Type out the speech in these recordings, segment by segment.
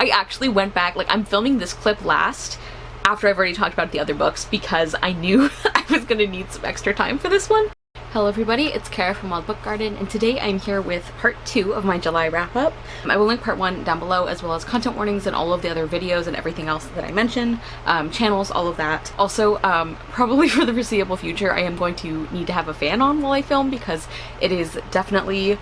I actually went back, like I'm filming this clip last after I've already talked about the other books because I knew I was gonna need some extra time for this one. Hello everybody, it's Kara from Wild Book Garden, and today I'm here with part 2 of my July wrap-up. I will link part 1 down below, as well as content warnings and all of the other videos and everything else that I mentioned, channels, all of that. Also, probably for the foreseeable future, I am going to need to have a fan on while I film because it is definitely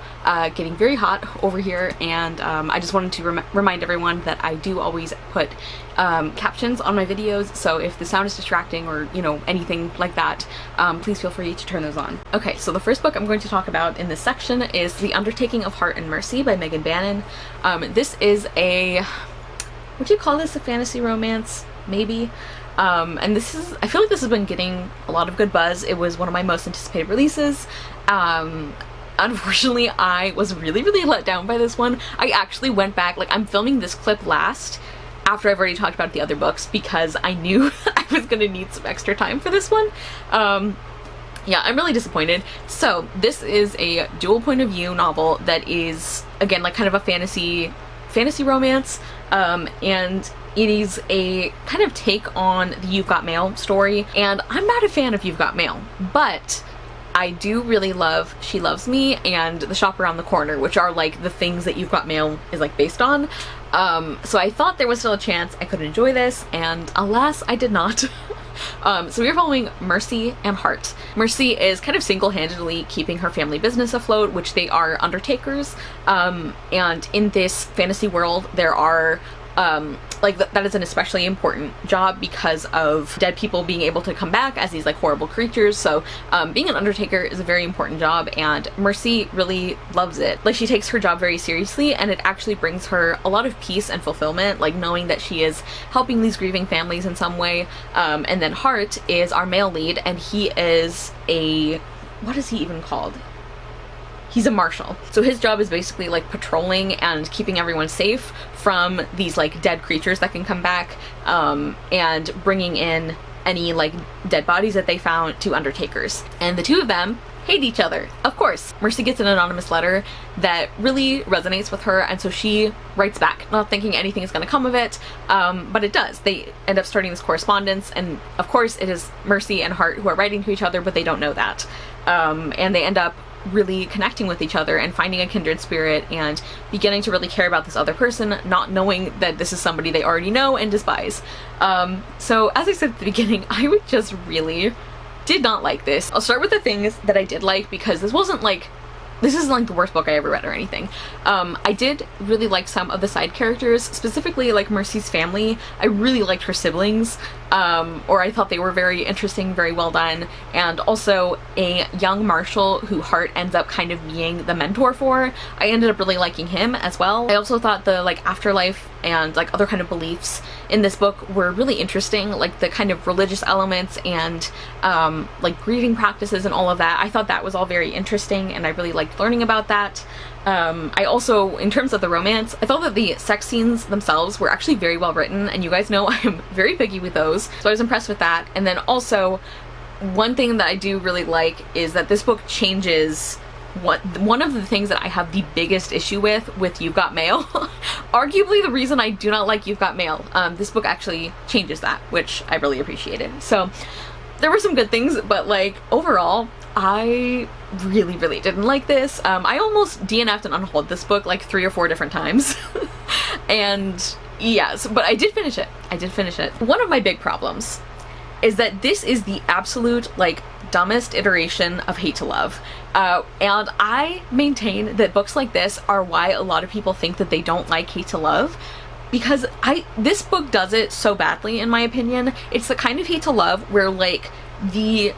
getting very hot over here, and I just wanted to remind everyone that I do always put captions on my videos, so if the sound is distracting or, you know, anything like that, please feel free to turn those on. Okay, so the first book I'm going to talk about in this section is The Undertaking of Hart and Mercy by Megan Bannon. This is a, would you call this a fantasy romance? Maybe. And this is, I feel like this has been getting a lot of good buzz. It was one of my most anticipated releases. Unfortunately, I was really let down by this one. I actually went back, like I'm filming this clip last after I've already talked about the other books because I knew I was gonna need some extra time for this one. Yeah, I'm really disappointed. So this is a dual point of view novel that is, again, like kind of a fantasy romance, and it is a kind of take on the You've Got Mail story, and I'm not a fan of You've Got Mail, but I do really love She Loves Me and The Shop Around the Corner, which are like the things that You've Got Mail is like based on. So I thought there was still a chance I could enjoy this, and alas, I did not. So we're following Mercy and Hart. Mercy is kind of single-handedly keeping her family business afloat, which they are undertakers, and in this fantasy world there are like that is an especially important job because of dead people being able to come back as these like horrible creatures. So being an undertaker is a very important job, and Mercy really loves it. Like she takes her job very seriously, and it actually brings her a lot of peace and fulfillment, like knowing that she is helping these grieving families in some way. And then Hart is our male lead, and he is a, what is he even called? He's a marshal. So his job is basically like patrolling and keeping everyone safe from these like dead creatures that can come back, and bringing in any like dead bodies that they found to undertakers. And the two of them hate each other, of course. Mercy gets an anonymous letter that really resonates with her, and so she writes back, not thinking anything is going to come of it, but it does. They end up starting this correspondence, and of course it is Mercy and Hart who are writing to each other, but they don't know that. And they end up really connecting with each other and finding a kindred spirit and beginning to really care about this other person, not knowing that this is somebody they already know and despise. So as I said at the beginning, I would just really did not like this. I'll start with the things that I did like, because this isn't like the worst book I ever read or anything. I did really like some of the side characters, specifically like Mercy's family. I really liked her siblings, or I thought they were very interesting, very well done, and also a young marshal who Hart ends up kind of being the mentor for. I ended up really liking him as well. I also thought the like afterlife and like other kind of beliefs in this book were really interesting, like the kind of religious elements and like grieving practices and all of that. I thought that was all very interesting, and I really liked learning about that. I also, in terms of the romance, I thought that the sex scenes themselves were actually very well written, and you guys know I'm very picky with those, so I was impressed with that. And then also, one thing that I do really like is that this book changes one of the things that I have the biggest issue with You've Got Mail. Arguably the reason I do not like You've Got Mail. This book actually changes that, which I really appreciated. So there were some good things, but like overall, I really didn't like this. I almost DNF'd and unhauled this book like 3 or 4 different times. And yes, but I did finish it. One of my big problems is that this is the absolute like dumbest iteration of Hate to Love. And I maintain that books like this are why a lot of people think that they don't like Hate to Love, because this book does it so badly, in my opinion. It's the kind of Hate to Love where like the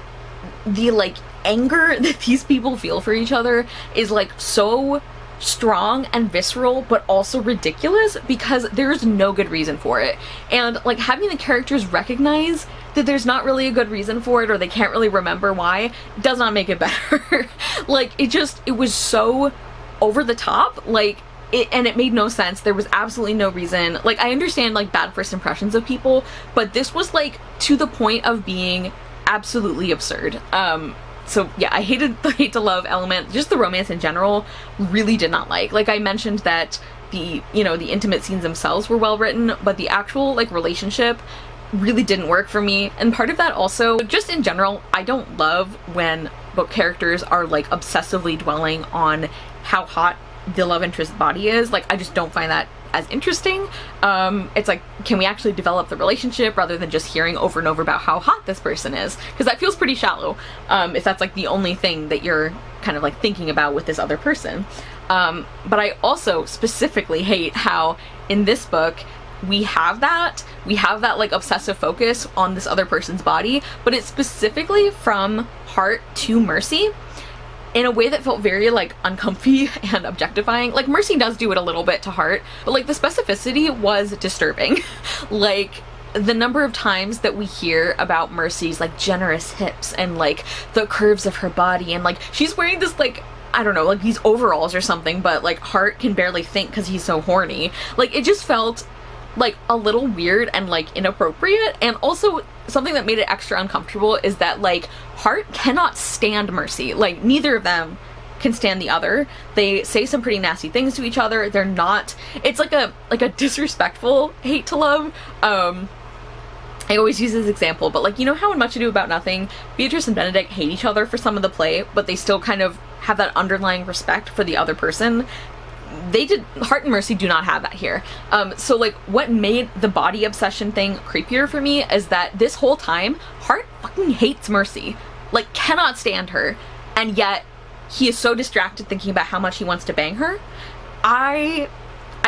like anger that these people feel for each other is like so strong and visceral, but also ridiculous because there's no good reason for it. And like having the characters recognize that there's not really a good reason for it, or they can't really remember why, does not make it better. Like it was so over the top, like and it made no sense. There was absolutely no reason. Like I understand like bad first impressions of people, but this was like to the point of being absolutely absurd. So yeah, I hated the Hate to Love element. Just the romance in general really did not like. Like I mentioned that the, you know, the intimate scenes themselves were well written, but the actual like relationship really didn't work for me. And part of that also, just in general, I don't love when book characters are like obsessively dwelling on how hot the love interest's body is. Like, I just don't find that as interesting. It's like, can we actually develop the relationship rather than just hearing over and over about how hot this person is? Because that feels pretty shallow, if that's like the only thing that you're kind of like thinking about with this other person. But I also specifically hate how in this book we have that like obsessive focus on this other person's body, but it's specifically from Hart to Mercy in a way that felt very like uncomfy and objectifying. Like, Mercy does do it a little bit to Hart, but like the specificity was disturbing. Like, the number of times that we hear about Mercy's like generous hips and like the curves of her body, and like she's wearing this like, I don't know, like these overalls or something, but like Hart can barely think because he's so horny. Like, it just felt like a little weird and like inappropriate. And also something that made it extra uncomfortable is that like Hart cannot stand Mercy. Like, neither of them can stand the other. They say some pretty nasty things to each other. They're not, it's like a disrespectful hate to love. I always use this example, but like, you know how in Much Ado About Nothing, Beatrice and Benedict hate each other for some of the play, but they still kind of have that underlying respect for the other person? Hart and Mercy do not have that here. So like, what made the body obsession thing creepier for me is that this whole time, Hart fucking hates Mercy. Like, cannot stand her. And yet, he is so distracted thinking about how much he wants to bang her. I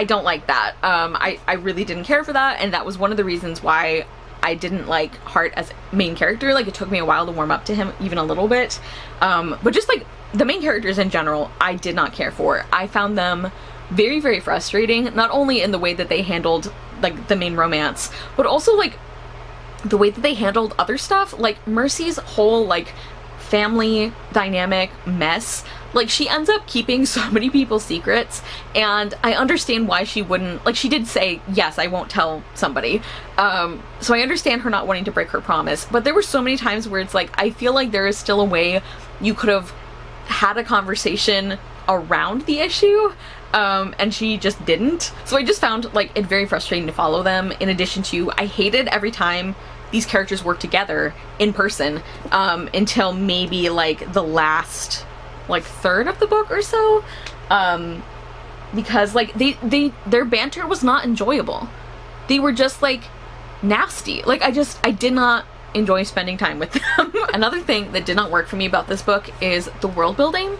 don't like that. I really didn't care for that, and that was one of the reasons why I didn't like Hart as main character. Like, it took me a while to warm up to him, even a little bit. But just like, the main characters in general, I did not care for. I found them very, very frustrating, not only in the way that they handled like the main romance, but also like the way that they handled other stuff. Like, Mercy's whole like family dynamic mess. Like, she ends up keeping so many people's secrets, and I understand why she wouldn't, like, she did say, yes, I won't tell somebody. So I understand her not wanting to break her promise, but there were so many times where it's like, I feel like there is still a way you could have had a conversation around the issue, and she just didn't. So I just found like it very frustrating to follow them, in addition to I hated every time these characters worked together in person, until maybe like the last like third of the book or so, because like their banter was not enjoyable. They were just like nasty. Like, I did not enjoy spending time with them. Another thing that did not work for me about this book is the world building.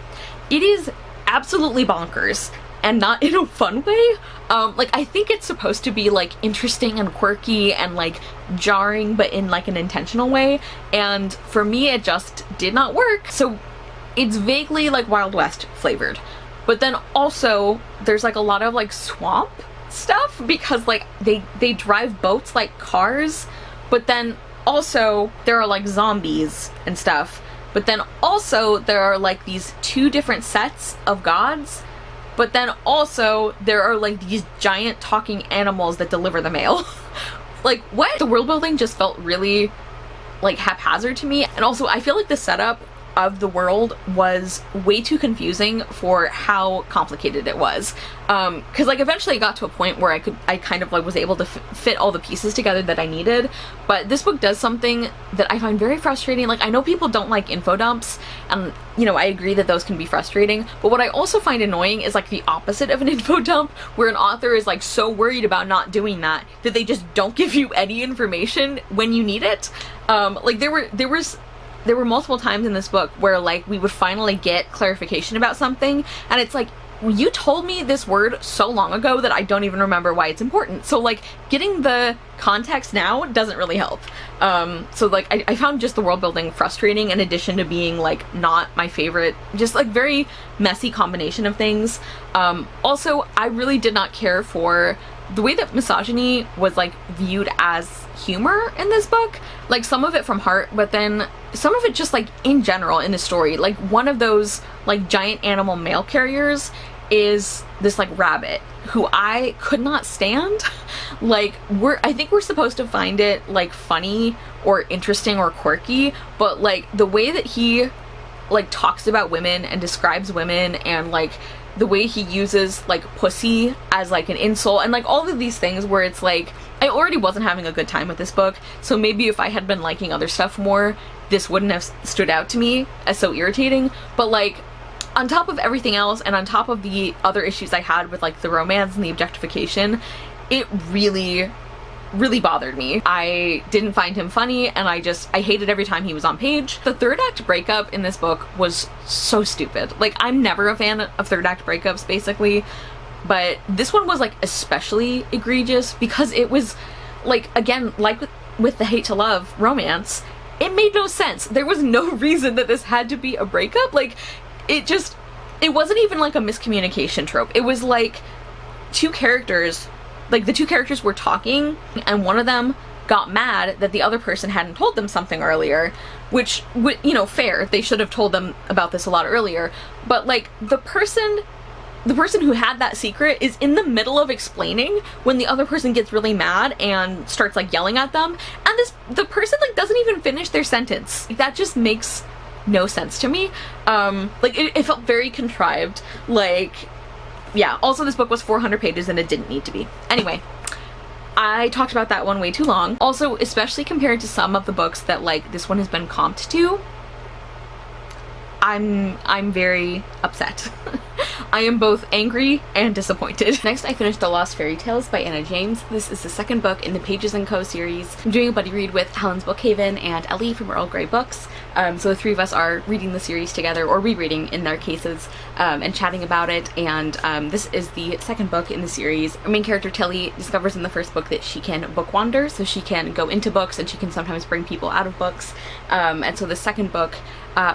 It is absolutely bonkers, and not in a fun way. Like, I think it's supposed to be like interesting and quirky and like jarring, but in like an intentional way, and for me it just did not work. So it's vaguely like Wild West flavored, but then also there's like a lot of like swamp stuff, because like they drive boats like cars, but then also there are like zombies and stuff, but then also there are like these two different sets of gods, but then also there are like these giant talking animals that deliver the mail. Like, what? The world building just felt really like haphazard to me, and also I feel like the setup of the world was way too confusing for how complicated it was. Because like eventually it got to a point where I kind of like was able to fit all the pieces together that I needed, but this book does something that I find very frustrating. Like, I know people don't like info dumps, and you know, I agree that those can be frustrating, but what I also find annoying is like the opposite of an info dump, where an author is like so worried about not doing that they just don't give you any information when you need it. Like, there were multiple times in this book where like we would finally get clarification about something, and it's like, you told me this word so long ago that I don't even remember why it's important. So like, getting the context now doesn't really help. So like, I found just the world building frustrating, in addition to being like not my favorite, just like very messy combination of things. Also, I really did not care for the way that misogyny was like viewed as humor in this book. Like, some of it from Hart, but then some of it just like in general in the story. Like, one of those like giant animal mail carriers is this like rabbit who I could not stand. Like, I think we're supposed to find it like funny or interesting or quirky, but like the way that he like talks about women and describes women, and like the way he uses like pussy as like an insult, and like all of these things where it's like, I already wasn't having a good time with this book, so maybe if I had been liking other stuff more, this wouldn't have stood out to me as so irritating. But like, on top of everything else, and on top of the other issues I had with like the romance and the objectification, it really bothered me. I didn't find him funny, and I hated every time he was on page. The third act breakup in this book was so stupid. Like, I'm never a fan of third act breakups, basically, but this one was like especially egregious because it was like, again, like with the hate to love romance, it made no sense. There was no reason that this had to be a breakup. Like, it wasn't even like a miscommunication trope. It was like two characters, like the two characters were talking, and one of them got mad that the other person hadn't told them something earlier, which, you know, fair, they should have told them about this a lot earlier, but like the person who had that secret is in the middle of explaining when the other person gets really mad and starts like yelling at them, and the person like doesn't even finish their sentence. That just makes no sense to me. Like it felt very contrived. Like, yeah, also this book was 400 pages and it didn't need to be. Anyway, I talked about that one way too long. Also, especially compared to some of the books that like this one has been comped to, I'm very upset. I am both angry and disappointed. Next, I finished The Lost Fairy Tales by Anna James. This is the second book in the Pages & Co. series. I'm doing a buddy read with Helen's Bookhaven and Ellie from Earl Grey Books. So the three of us are reading the series together, or rereading in their cases, and chatting about it. And this is the second book in the series. Our main character Tilly discovers in the first book that she can book wander, so she can go into books and she can sometimes bring people out of books. And so the second book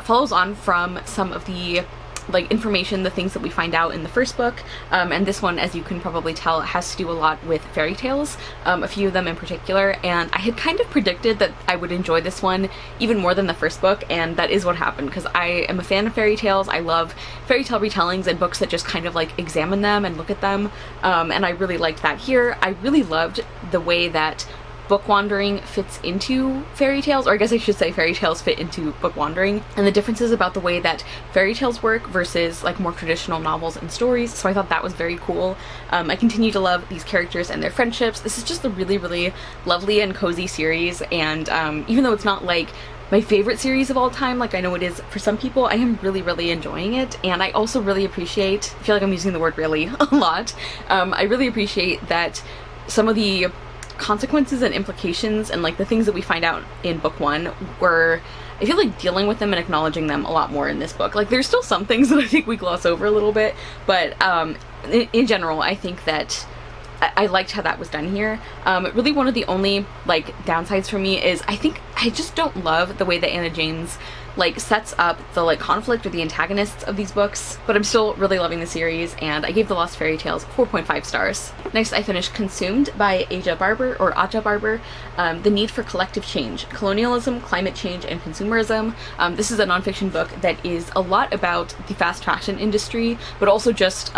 follows on from some of the like information, the things that we find out in the first book, and this one, as you can probably tell, has to do a lot with fairy tales, a few of them in particular, and I had kind of predicted that I would enjoy this one even more than the first book, and that is what happened, because I am a fan of fairy tales. I love fairy tale retellings and books that just kind of like examine them and look at them, and I really liked that here. I really loved the way that book wandering fits into fairy tales, or I guess I should say fairy tales fit into book wandering, and the differences about the way that fairy tales work versus like more traditional novels and stories. So I thought that was very cool. I continue to love these characters and their friendships. This is just a really lovely and cozy series, and even though it's not like my favorite series of all time, like I know it is for some people, I am really enjoying it. And I also really appreciate, I feel like I'm using the word really a lot, I really appreciate that some of the consequences and implications and like the things that we find out in book one were, I feel like, dealing with them and acknowledging them a lot more in this book. Like, there's still some things that I think we gloss over a little bit, but in general, I think that I liked how that was done here. Really, one of the only like downsides for me is I think I just don't love the way that Anna James like sets up the like conflict or the antagonists of these books, but I'm still really loving the series, and I gave The Lost Fairy Tales 4.5 stars. Next, I finished Consumed by Aja Barber, The Need for Collective Change, Colonialism, Climate Change, and Consumerism. This is a nonfiction book that is a lot about the fast fashion industry, but also just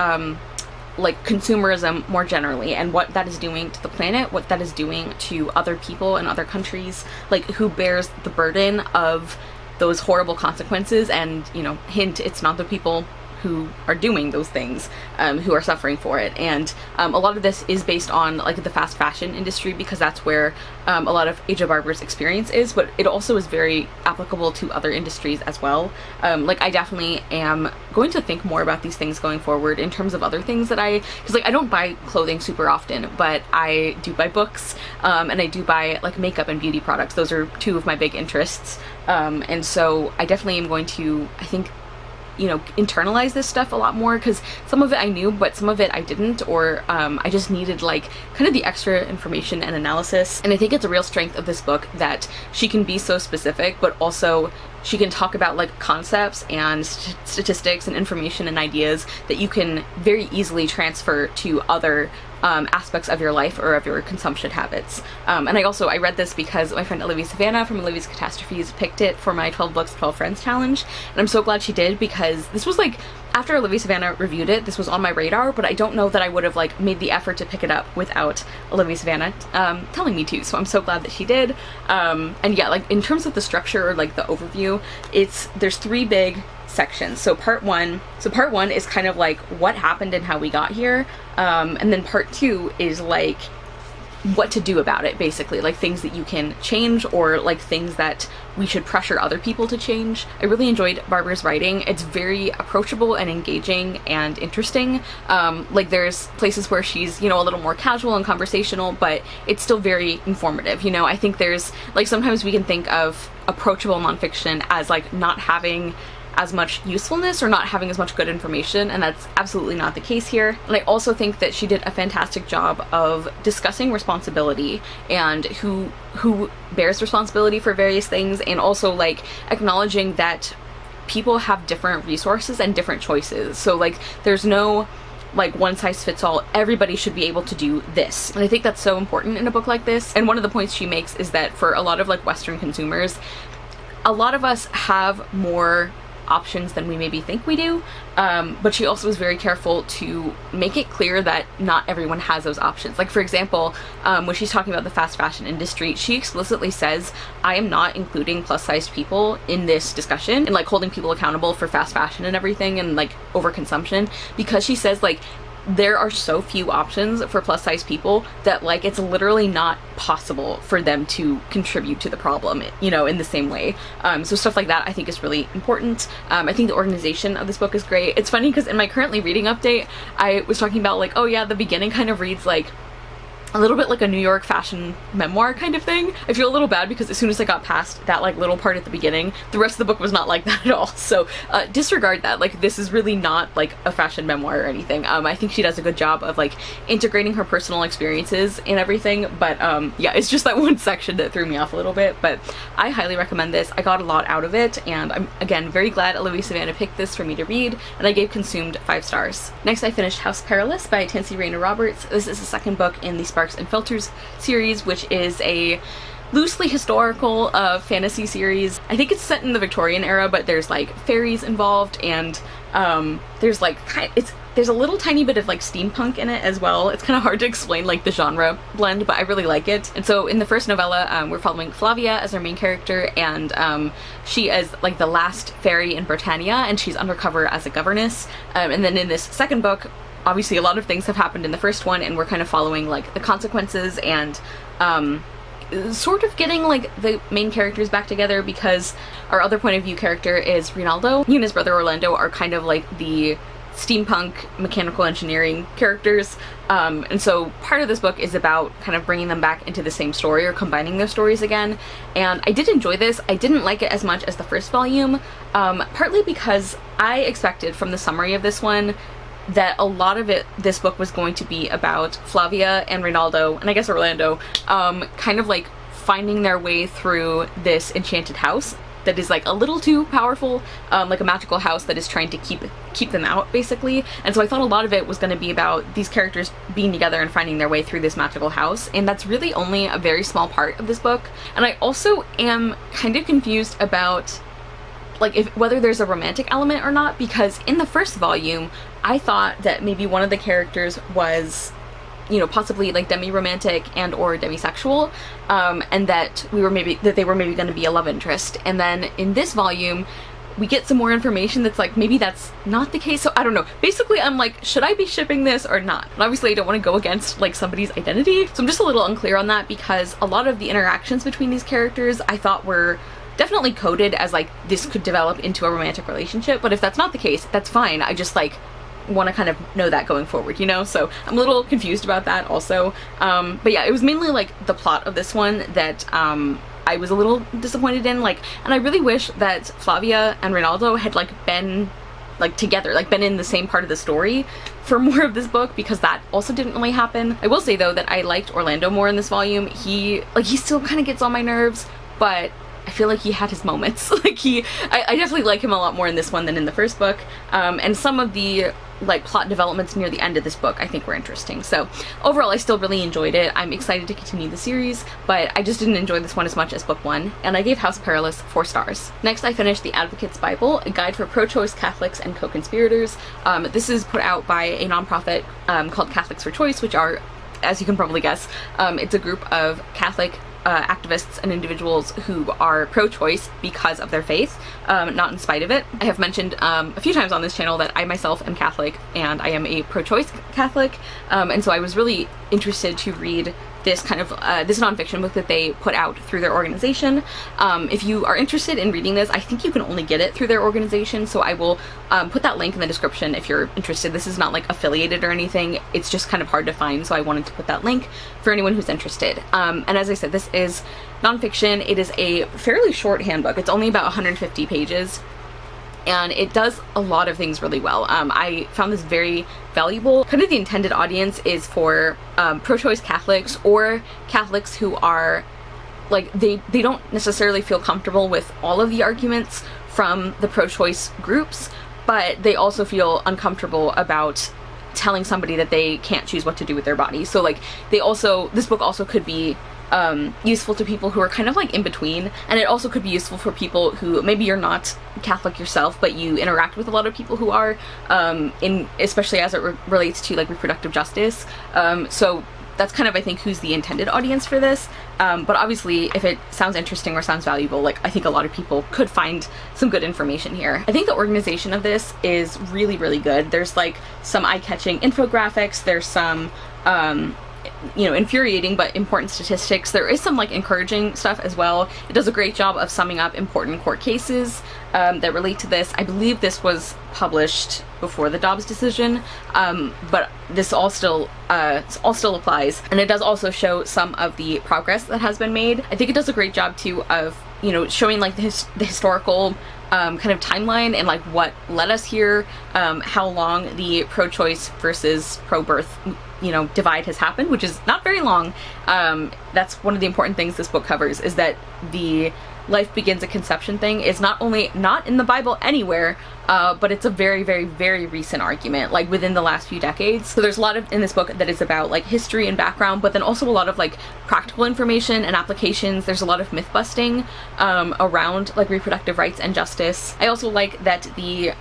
like consumerism more generally, and what that is doing to the planet, what that is doing to other people in other countries, like who bears the burden of those horrible consequences. And, you know, hint, it's not the people who are doing those things who are suffering for it. And a lot of this is based on like the fast fashion industry, because that's where a lot of Aja Barber's experience is, but it also is very applicable to other industries as well. Like, I definitely am going to think more about these things going forward in terms of other things that because like I don't buy clothing super often, but I do buy books, and I do buy like makeup and beauty products. Those are two of my big interests, and so I definitely am going to, I think, you know, internalize this stuff a lot more, because some of it I knew, but some of it I didn't, or I just needed like kind of the extra information and analysis. And I think it's a real strength of this book that she can be so specific, but also she can talk about like concepts and statistics and information and ideas that you can very easily transfer to other aspects of your life or of your consumption habits. And I read this because my friend Olivia Savannah from Olivia's Catastrophes picked it for my 12 Books, 12 Friends challenge, and I'm so glad she did, because this was like, after Olivia Savannah reviewed it, this was on my radar, but I don't know that I would have like made the effort to pick it up without Olivia Savannah telling me to, so I'm so glad that she did. And yeah, like in terms of the structure or like the overview, there's three big sections. So part one is kind of like what happened and how we got here, and then part 2 is like what to do about it, basically, like things that you can change or like things that we should pressure other people to change. I really enjoyed Barbara's writing. It's very approachable and engaging and interesting. Like there's places where she's, you know, a little more casual and conversational, but it's still very informative. You know, I think there's like sometimes we can think of approachable nonfiction as like not having as much usefulness or not having as much good information, and that's absolutely not the case here. And I also think that she did a fantastic job of discussing responsibility and who bears responsibility for various things, and also like acknowledging that people have different resources and different choices. So like there's no like one size fits all, everybody should be able to do this. And I think that's so important in a book like this. And one of the points she makes is that for a lot of like Western consumers, a lot of us have more options than we maybe think we do, but she also was very careful to make it clear that not everyone has those options. Like for example, when she's talking about the fast fashion industry, she explicitly says, I am not including plus-sized people in this discussion and like holding people accountable for fast fashion and everything and like overconsumption, because she says like there are so few options for plus-size people that like it's literally not possible for them to contribute to the problem, you know, in the same way. So stuff like that I think is really important. I think the organization of this book is great. It's funny because in my currently reading update I was talking about like, oh yeah, the beginning kind of reads like a little bit like a New York fashion memoir kind of thing. I feel a little bad because as soon as I got past that like little part at the beginning, the rest of the book was not like that at all. So disregard that. Like this is really not like a fashion memoir or anything. I think she does a good job of like integrating her personal experiences in everything, but yeah, it's just that one section that threw me off a little bit. But I highly recommend this. I got a lot out of it, and I'm again very glad Olivia Savannah picked this for me to read, and I gave Consumed 5 stars. Next I finished House Perilous by Tansy Rayner Roberts. This is the second book in the Sparks and Filters series, which is a loosely historical fantasy series. I think it's set in the Victorian era, but there's like fairies involved, and there's like there's a little tiny bit of like steampunk in it as well. It's kind of hard to explain like the genre blend, but I really like it. And so in the first novella, we're following Flavia as our main character, and she is like the last fairy in Britannia, and she's undercover as a governess. And then in this second book, obviously a lot of things have happened in the first one, and we're kind of following like the consequences and sort of getting like the main characters back together, because our other point of view character is Rinaldo. He and his brother Orlando are kind of like the steampunk mechanical engineering characters, and so part of this book is about kind of bringing them back into the same story or combining their stories again. And I did enjoy this. I didn't like it as much as the first volume, partly because I expected from the summary of this one that a lot of this book was going to be about Flavia and Rinaldo, and I guess Orlando, kind of like finding their way through this enchanted house that is like a little too powerful, like a magical house that is trying to keep them out, basically. And so I thought a lot of it was going to be about these characters being together and finding their way through this magical house, and that's really only a very small part of this book. And I also am kind of confused about like whether there's a romantic element or not, because in the first volume I thought that maybe one of the characters was, you know, possibly like demi-romantic and or demisexual, and that they were maybe going to be a love interest. And then in this volume we get some more information that's like maybe that's not the case. So I don't know. Basically I'm like, should I be shipping this or not? And obviously I don't want to go against like somebody's identity, so I'm just a little unclear on that, because a lot of the interactions between these characters I thought were definitely coded as like this could develop into a romantic relationship, but if that's not the case, that's fine. I just like want to kind of know that going forward, you know? So I'm a little confused about that also. But yeah, it was mainly like the plot of this one that I was a little disappointed in, like, and I really wish that Flavia and Rinaldo had like been like together, like been in the same part of the story for more of this book, because that also didn't really happen. I will say though that I liked Orlando more in this volume. He still kind of gets on my nerves, but I feel like he had his moments. Like I definitely like him a lot more in this one than in the first book. And some of the like plot developments near the end of this book I think were interesting. So overall I still really enjoyed it. I'm excited to continue the series, but I just didn't enjoy this one as much as book 1, and I gave House Perilous 4 stars. Next I finished The Advocate's Bible, a guide for pro-choice Catholics and co-conspirators. This is put out by a nonprofit called Catholics for Choice, which are, as you can probably guess, it's a group of Catholic activists and individuals who are pro-choice because of their faith, not in spite of it. I have mentioned a few times on this channel that I myself am Catholic, and I am a pro-choice Catholic, and so I was really interested to read this kind of this nonfiction book that they put out through their organization. If you are interested in reading this, I think you can only get it through their organization, so I will put that link in the description if you're interested. This is not like affiliated or anything, it's just kind of hard to find, so I wanted to put that link for anyone who's interested. And as I said, this is nonfiction. It is a fairly short handbook. It's only about 150 pages. And it does a lot of things really well. I found this very valuable. Kind of the intended audience is for pro-choice Catholics, or Catholics who are like, they don't necessarily feel comfortable with all of the arguments from the pro-choice groups, but they also feel uncomfortable about telling somebody that they can't choose what to do with their body. So like, this book also could be useful to people who are kind of like in between, and it also could be useful for people who maybe you're not Catholic yourself, but you interact with a lot of people who are, especially as it relates to like reproductive justice. So that's kind of, I think, who's the intended audience for this. But obviously, if it sounds interesting or sounds valuable, like, I think a lot of people could find some good information here. I think the organization of this is really, really good. There's like some eye-catching infographics, there's some infuriating but important statistics. There is some like encouraging stuff as well. It does a great job of summing up important court cases that relate to this. I believe this was published before the Dobbs decision, but this all still applies, and it does also show some of the progress that has been made. I think it does a great job too of showing like the historical kind of timeline and like what led us here, how long the pro-choice versus pro-birth divide has happened, which is not very long. That's one of the important things this book covers, is that the life begins at conception thing is not only not in the Bible anywhere, but it's a very, very, very recent argument, like within the last few decades. So there's a lot in this book that is about like history and background, but then also a lot of like practical information and applications. There's a lot of myth busting around like reproductive rights and justice. I also like that the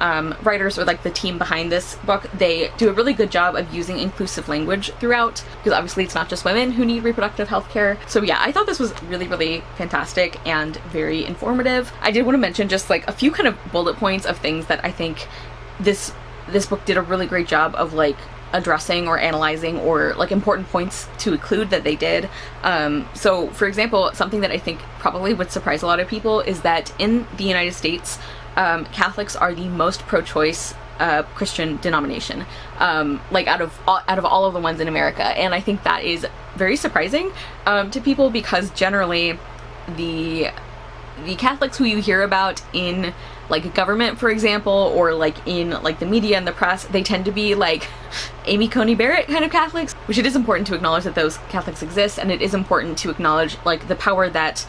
writers, or like the team behind this book, they do a really good job of using inclusive language throughout, because obviously it's not just women who need reproductive health care. So yeah, I thought this was really, really fantastic and very informative. I did want to mention just like a few kind of bullet points of things that I think this book did a really great job of like addressing or analyzing, or like important points to include that they did. So for example, something that I think probably would surprise a lot of people is that in the United States, Catholics are the most pro-choice Christian denomination, like out of all of the ones in America. And I think that is very surprising to people, because generally the Catholics who you hear about in like government, for example, or like in like the media and the press, they tend to be like Amy Coney Barrett kind of Catholics, which it is important to acknowledge that those Catholics exist, and it is important to acknowledge like the power that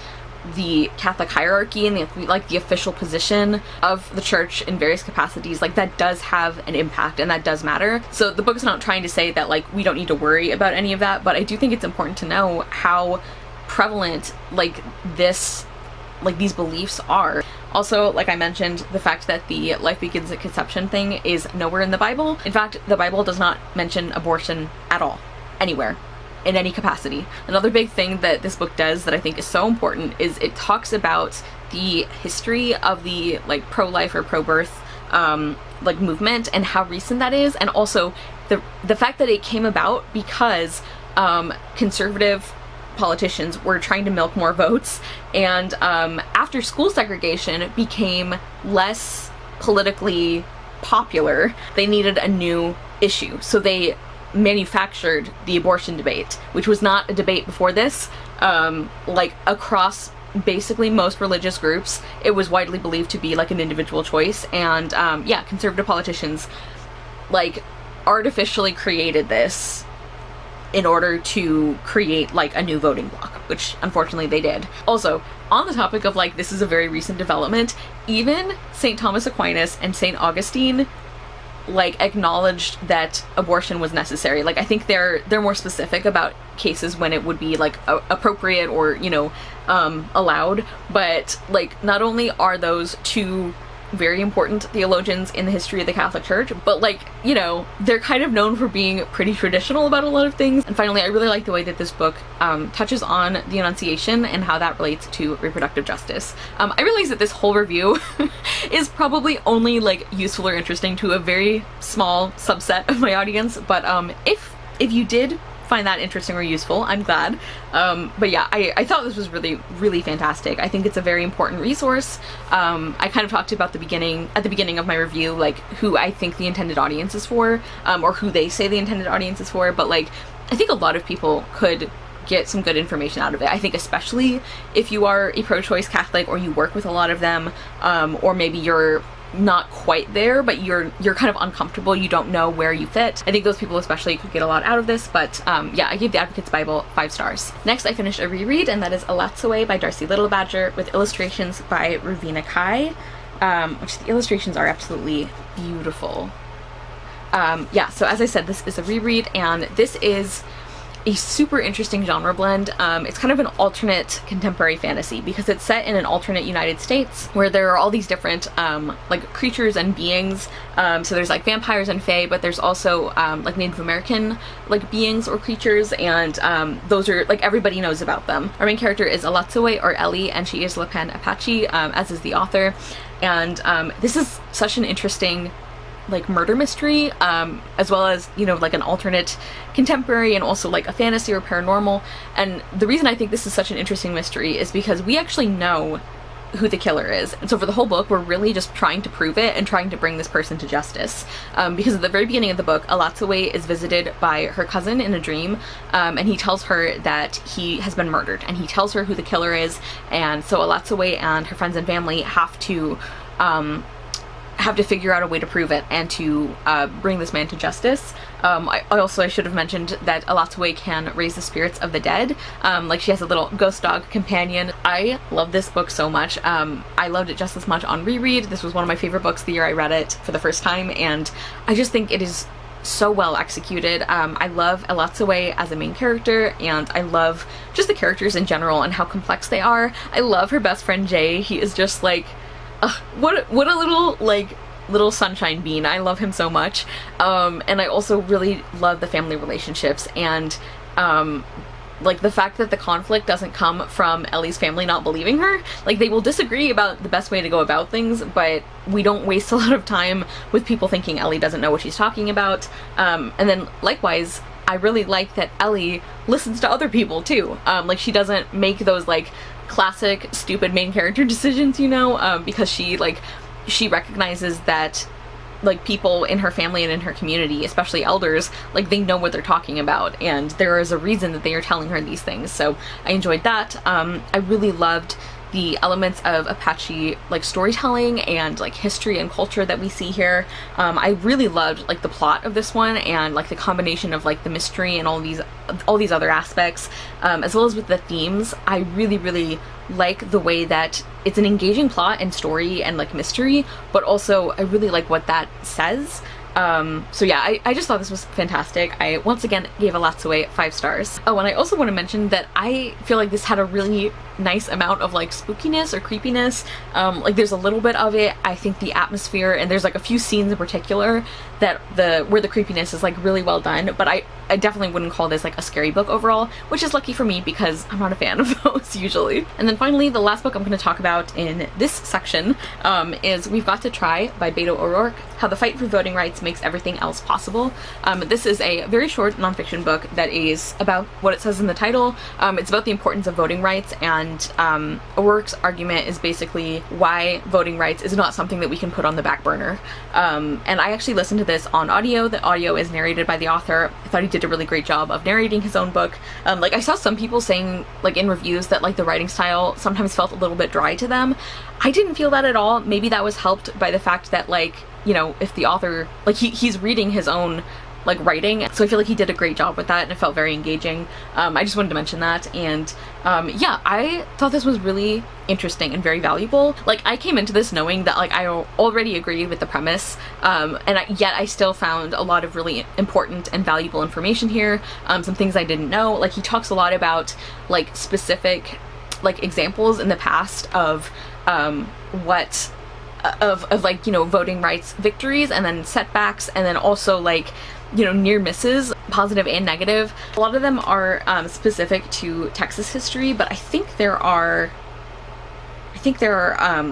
the Catholic hierarchy and the official position of the church in various capacities, like that does have an impact, and that does matter. So the book is not trying to say that like we don't need to worry about any of that, but I do think it's important to know how prevalent like these beliefs are. Also, like I mentioned, the fact that the life begins at conception thing is nowhere in the Bible. In fact, the Bible does not mention abortion at all, anywhere, in any capacity. Another big thing that this book does that I think is so important is it talks about the history of the like pro-life or pro-birth like movement, and how recent that is, and also the fact that it came about because conservative politicians were trying to milk more votes, and after school segregation became less politically popular, they needed a new issue. So they manufactured the abortion debate, which was not a debate before this. Like across basically most religious groups, it was widely believed to be like an individual choice, and yeah, conservative politicians like artificially created this in order to create like a new voting bloc, which unfortunately they did. Also, on the topic of like this is a very recent development, even St. Thomas Aquinas and St. Augustine like acknowledged that abortion was necessary. Like I think they're more specific about cases when it would be like appropriate or allowed, but like not only are those two very important theologians in the history of the Catholic Church, but like, you know, they're kind of known for being pretty traditional about a lot of things. And finally, I really like the way that this book touches on the Annunciation and how that relates to reproductive justice. I realize that this whole review is probably only like useful or interesting to a very small subset of my audience, but if you did find that interesting or useful, I'm glad. But yeah, I thought this was really, really fantastic. I think it's a very important resource. I kind of talked about at the beginning of my review, like who I think the intended audience is for, or who they say the intended audience is for, but like, I think a lot of people could get some good information out of it. I think especially if you are a pro-choice Catholic or you work with a lot of them, or maybe you're not quite there, but you're kind of uncomfortable, you don't know where you fit. I think those people especially could get a lot out of this, but yeah, I gave The Advocate's Bible 5 stars. Next, I finished a reread, and that is Elatsoe by Darcy Littlebadger with illustrations by Ruvina Kai, which the illustrations are absolutely beautiful. Yeah, so as I said, this is a reread, and this is a super interesting genre blend. It's kind of an alternate contemporary fantasy because it's set in an alternate United States where there are all these different like creatures and beings. So there's like vampires and fae, but there's also like Native American like beings or creatures, and those are like everybody knows about them. Our main character is Elatsoe, or Ellie, and she is Lipan Apache, as is the author. And this is such an interesting like murder mystery, as well as, you know, like an alternate contemporary and also like a fantasy or paranormal. And the reason I think this is such an interesting mystery is because we actually know who the killer is. And so for the whole book, we're really just trying to prove it and trying to bring this person to justice. Because at the very beginning of the book, Elatsoe is visited by her cousin in a dream, and he tells her that he has been murdered, and he tells her who the killer is. And so Elatsoe and her friends and family have to figure out a way to prove it and to bring this man to justice. I should have mentioned that Elatsoe can raise the spirits of the dead. Like she has a little ghost dog companion. I love this book so much. I loved it just as much on reread. This was one of my favorite books the year I read it for the first time, and I just think it is so well executed. I love Elatsoe as a main character, and I love just the characters in general and how complex they are. I love her best friend Jay. He is just like, what a little sunshine bean. I love him so much. And I also really love the family relationships, and like the fact that the conflict doesn't come from Ellie's family not believing her. Like, they will disagree about the best way to go about things, but we don't waste a lot of time with people thinking Ellie doesn't know what she's talking about. And then likewise, I really like that Ellie listens to other people too. Like, she doesn't make those like classic stupid main character decisions, you know, because she recognizes that like people in her family and in her community, especially elders, like they know what they're talking about, and there is a reason that they are telling her these things. So I enjoyed that. I really loved the elements of Apache like storytelling and like history and culture that we see here. I really loved like the plot of this one, and like the combination of like the mystery and all these other aspects, as well as with the themes. I really like the way that it's an engaging plot and story and like mystery, but also I really like what that says. So yeah, I just thought this was fantastic. I once again gave Elatsoe 5 stars. Oh, and I also want to mention that I feel like this had a really nice amount of like spookiness or creepiness. Like there's a little bit of it. I think the atmosphere, and there's like a few scenes in particular that where the creepiness is like really well done, but I definitely wouldn't call this like a scary book overall, which is lucky for me because I'm not a fan of those usually. And then finally, the last book I'm going to talk about in this section is Weve Got to Try by Beto O'Rourke, How the Fight for Voting Rights Makes Everything Else Possible. This is a very short nonfiction book that is about what it says in the title. It's about the importance of voting rights, and O'Rourke's argument is basically why voting rights is not something that we can put on the back burner. And I actually listened to this on audio. The audio is narrated by the author. I thought he did a really great job of narrating his own book. Like I saw some people saying like in reviews that like the writing style sometimes felt a little bit dry to them. I didn't feel that at all. Maybe that was helped by the fact that like, you know, if the author, like he's reading his own like writing, so I feel like he did a great job with that, and it felt very engaging. I just wanted to mention that. And yeah, I thought this was really interesting and very valuable. Like, I came into this knowing that like I already agreed with the premise, yet I still found a lot of really important and valuable information here. Some things I didn't know. Like, he talks a lot about like specific like examples in the past of what of like, you know, voting rights victories and then setbacks, and then also like, you know, near misses, positive and negative. A lot of them are specific to Texas history, but I think there are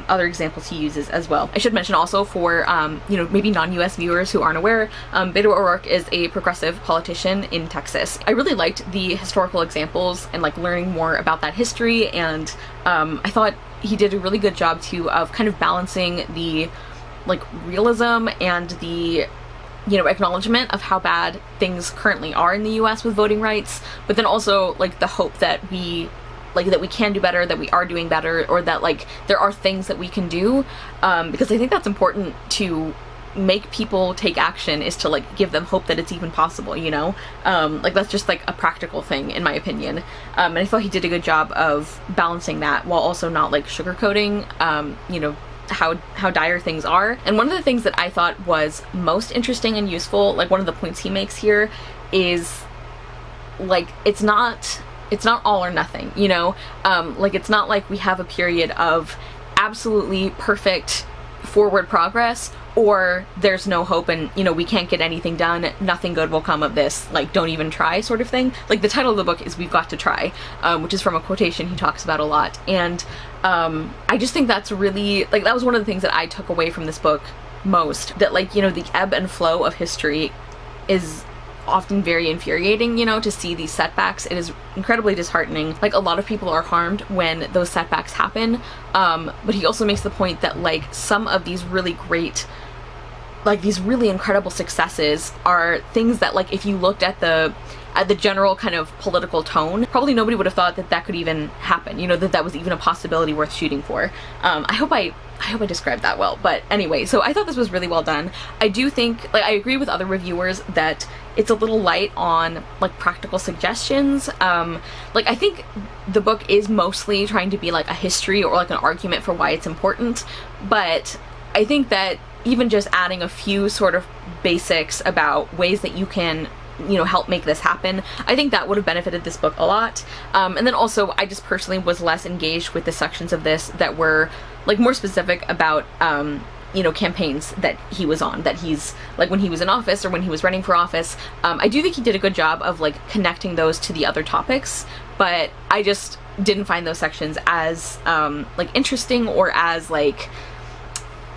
other examples he uses as well. I should mention also for, you know, maybe non-US viewers who aren't aware, Beto O'Rourke is a progressive politician in Texas. I really liked the historical examples and like learning more about that history, and I thought he did a really good job too of kind of balancing the like realism and the, you know, acknowledgement of how bad things currently are in the US with voting rights, but then also like the hope that we can do better, that we are doing better, or that like there are things that we can do, because I think that's important to make people take action, is to like give them hope that it's even possible, you know? Like that's just like a practical thing in my opinion. And I thought he did a good job of balancing that while also not like sugarcoating, you know, how dire things are. And one of the things that I thought was most interesting and useful, like one of the points he makes here, is like it's not all or nothing, you know? Like it's not like we have a period of absolutely perfect forward progress, or there's no hope and, you know, we can't get anything done, nothing good will come of this, like don't even try sort of thing. Like the title of the book is We've Got to Try, which is from a quotation he talks about a lot. And I just think that's really, like, that was one of the things that I took away from this book most, that like, you know, the ebb and flow of history is often very infuriating, you know, to see these setbacks. It is incredibly disheartening. Like a lot of people are harmed when those setbacks happen, but he also makes the point that like some of these really great, like these really incredible successes are things that like if you looked at the general kind of political tone, probably nobody would have thought that that could even happen, you know, that that was even a possibility worth shooting for. I hope I described that well, but anyway, so I thought this was really well done. I do think, like, I agree with other reviewers that it's a little light on like practical suggestions. Like I think the book is mostly trying to be like a history or like an argument for why it's important, but I think that even just adding a few sort of basics about ways that you can, you know, help make this happen, I think that would have benefited this book a lot. And then also I just personally was less engaged with the sections of this that were like more specific about you know, campaigns that he was on, that he's like when he was in office or when he was running for office. I do think he did a good job of like connecting those to the other topics, but I just didn't find those sections as like interesting or as like,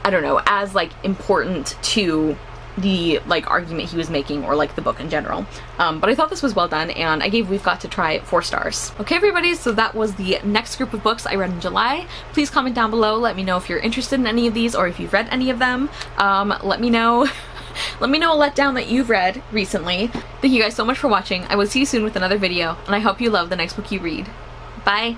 I don't know, as like important to the like argument he was making or like the book in general. But I thought this was well done, and I gave We've Got to Try 4 stars. Okay everybody, so that was the next group of books I read in July. Please comment down below, let me know if you're interested in any of these or if you've read any of them. Let me know let me know a letdown that you've read recently. Thank you guys so much for watching. I will see you soon with another video, and I hope you love the next book you read. Bye!